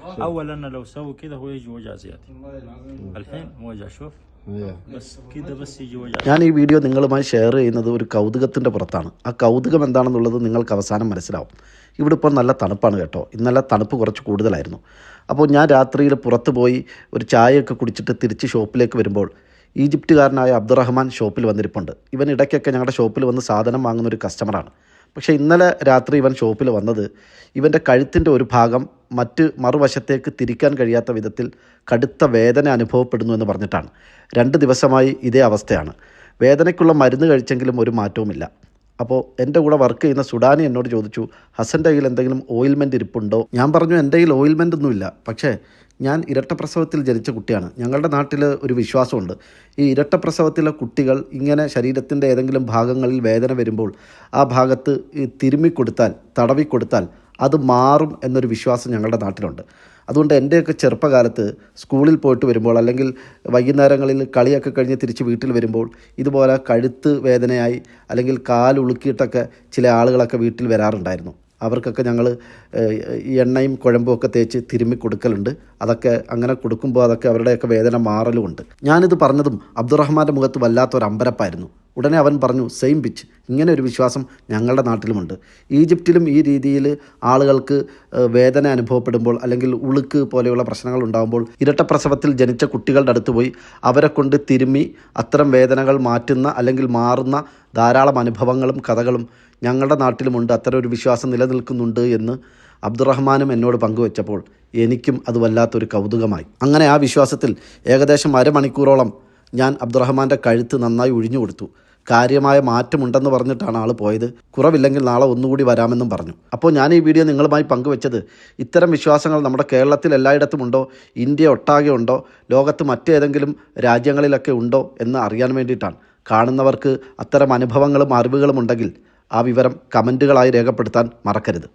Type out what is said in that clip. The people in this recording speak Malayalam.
اول انا لو سووا كده هو يجي وجع زياده الحين وجع شوف بس كده بس يجي وجع. ഞാൻ ഈ വീഡിയോ നിങ്ങളുമായി ഷെയർ ചെയ്യുന്നത് ഒരു കൗതുകത്തിൻ്റെ പുറത്താണ്. ആ കൗതുകം എന്താണെന്നുള്ളത് നിങ്ങൾക്ക് അവസാനം മനസ്സിലാവും. ഇവിടെ ഇപ്പോൾ നല്ല തണുപ്പാണ് കേട്ടോ. ഇന്നലെ തണുപ്പ് കുറച്ച് കൂടുതലായിരുന്നു. അപ്പോൾ ഞാൻ രാത്രിയിൽ പുറത്ത് പോയി ഒരു ചായയൊക്കെ കുടിച്ചിട്ട് തിരിച്ച് ഷോപ്പിലേക്ക് വരുമ്പോൾ ഈജിപ്തുകാരനായ അബ്ദുറഹ്മാൻ ഷോപ്പിൽ വന്നിരിപ്പുണ്ട്. ഇവൻ ഇടയ്ക്കൊക്കെ ഞങ്ങളുടെ ഷോപ്പിൽ വന്ന് സാധനം വാങ്ങുന്നൊരു കസ്റ്റമറാണ്. പക്ഷേ ഇന്നലെ രാത്രി ഇവൻ ഷോപ്പിൽ വന്നത് ഇവൻ്റെ കഴുത്തിൻ്റെ ഒരു ഭാഗം മറുവശത്തേക്ക് തിരിക്കാൻ കഴിയാത്ത വിധത്തിൽ കടുത്ത വേദന അനുഭവപ്പെടുന്നു എന്ന് പറഞ്ഞിട്ടാണ്. 2 ദിവസമായി ഇതേ അവസ്ഥയാണ്. വേദനയ്ക്കുള്ള മരുന്ന് കഴിച്ചെങ്കിലും ഒരു മാറ്റവുമില്ല. അപ്പോൾ എൻ്റെ കൂടെ വർക്ക് ചെയ്യുന്ന സുഡാനി എന്നോട് ചോദിച്ചു, ഹസൻ്റെ കയ്യിൽ എന്തെങ്കിലും ഓയിൽമെൻറ്റ് ഇരിപ്പുണ്ടോ? ഞാൻ പറഞ്ഞു എൻ്റെ കയ്യിൽ ഓയിൽമെൻ്റ് ഒന്നുമില്ല. പക്ഷേ ഞാൻ ഇരട്ടപ്രസവത്തിൽ ജനിച്ച കുട്ടിയാണ്. ഞങ്ങളുടെ നാട്ടിൽ ഒരു വിശ്വാസമുണ്ട്, ഈ ഇരട്ടപ്രസവത്തിലെ കുട്ടികൾ ഇങ്ങനെ ശരീരത്തിൻ്റെ ഏതെങ്കിലും ഭാഗങ്ങളിൽ വേദന വരുമ്പോൾ ആ ഭാഗത്ത് തിരുമ്മിക്കൊടുത്താൽ, തടവിക്കൊടുത്താൽ അത് മാറും എന്നൊരു വിശ്വാസം ഞങ്ങളുടെ നാട്ടിലുണ്ട്. അതുകൊണ്ട് എൻ്റെയൊക്കെ ചെറുപ്പകാലത്ത് സ്കൂളിൽ പോയിട്ട് വരുമ്പോൾ അല്ലെങ്കിൽ വൈകുന്നേരങ്ങളിൽ കളിയൊക്കെ കഴിഞ്ഞ് തിരിച്ച് വീട്ടിൽ വരുമ്പോൾ ഇതുപോലെ കഴുത്ത് വേദനയായി അല്ലെങ്കിൽ കാലുളുക്കിയിട്ടൊക്കെ ചില ആളുകളൊക്കെ വീട്ടിൽ വരാറുണ്ടായിരുന്നു. അവർക്കൊക്കെ ഞങ്ങൾ എണ്ണയും കുഴമ്പും ഒക്കെ തേച്ച് തിരുമ്മി കൊടുക്കലുണ്ട്. അതൊക്കെ അങ്ങനെ കൊടുക്കുമ്പോൾ അതൊക്കെ അവരുടെയൊക്കെ വേദന മാറലുമുണ്ട്. ഞാനിത് പറഞ്ഞതും അബ്ദുറഹ്മാൻ്റെ മുഖത്ത് വല്ലാത്തൊരു അമ്പരപ്പായിരുന്നു. ഉടനെ അവൻ പറഞ്ഞു, സെയിം പിച്ച്, ഇങ്ങനെ ഒരു വിശ്വാസം ഞങ്ങളുടെ നാട്ടിലുമുണ്ട്. ഈജിപ്തിലും ഈ രീതിയിൽ ആളുകൾക്ക് വേദന അനുഭവപ്പെടുമ്പോൾ അല്ലെങ്കിൽ ഉളുക്ക് പോലെയുള്ള പ്രശ്നങ്ങൾ ഉണ്ടാകുമ്പോൾ ഇരട്ടപ്രസവത്തിൽ ജനിച്ച കുട്ടികളുടെ അടുത്ത് പോയി അവരെ കൊണ്ട് തിരുമ്മി അത്തരം വേദനകൾ മാറ്റുന്ന അല്ലെങ്കിൽ മാറുന്ന ധാരാളം അനുഭവങ്ങളും കഥകളും ഞങ്ങളുടെ നാട്ടിലുമുണ്ട്. അത്തരം ഒരു വിശ്വാസം നിലനിൽക്കുന്നുണ്ട് എന്ന് അബ്ദുറഹ്മാനും എന്നോട് പങ്കുവെച്ചപ്പോൾ എനിക്കും അത് വല്ലാത്തൊരു കൗതുകമായി. അങ്ങനെ ആ വിശ്വാസത്തിൽ ഏകദേശം അരമണിക്കൂറോളം ഞാൻ അബ്ദുറഹ്മാൻ്റെ കഴുത്ത് നന്നായി ഒഴിഞ്ഞു കൊടുത്തു. കാര്യമായ മാറ്റമുണ്ടെന്ന് പറഞ്ഞിട്ടാണ് ആൾ പോയത്. കുറവില്ലെങ്കിൽ നാളെ ഒന്നുകൂടി വരാമെന്നും പറഞ്ഞു. അപ്പോൾ ഞാൻ ഈ വീഡിയോ നിങ്ങളുമായി പങ്കുവെച്ചത് ഇത്തരം വിശ്വാസങ്ങൾ നമ്മുടെ കേരളത്തിൽ എല്ലായിടത്തും ഉണ്ടോ, ഇന്ത്യ ഒട്ടാകെ ഉണ്ടോ, ലോകത്ത് മറ്റേതെങ്കിലും രാജ്യങ്ങളിലൊക്കെ ഉണ്ടോ എന്ന് അറിയാൻ വേണ്ടിയിട്ടാണ്. കാണുന്നവർക്ക് അത്തരം അനുഭവങ്ങളും അറിവുകളും ഉണ്ടെങ്കിൽ ആ വിവരം കമൻറ്റുകളായി രേഖപ്പെടുത്താൻ മറക്കരുത്.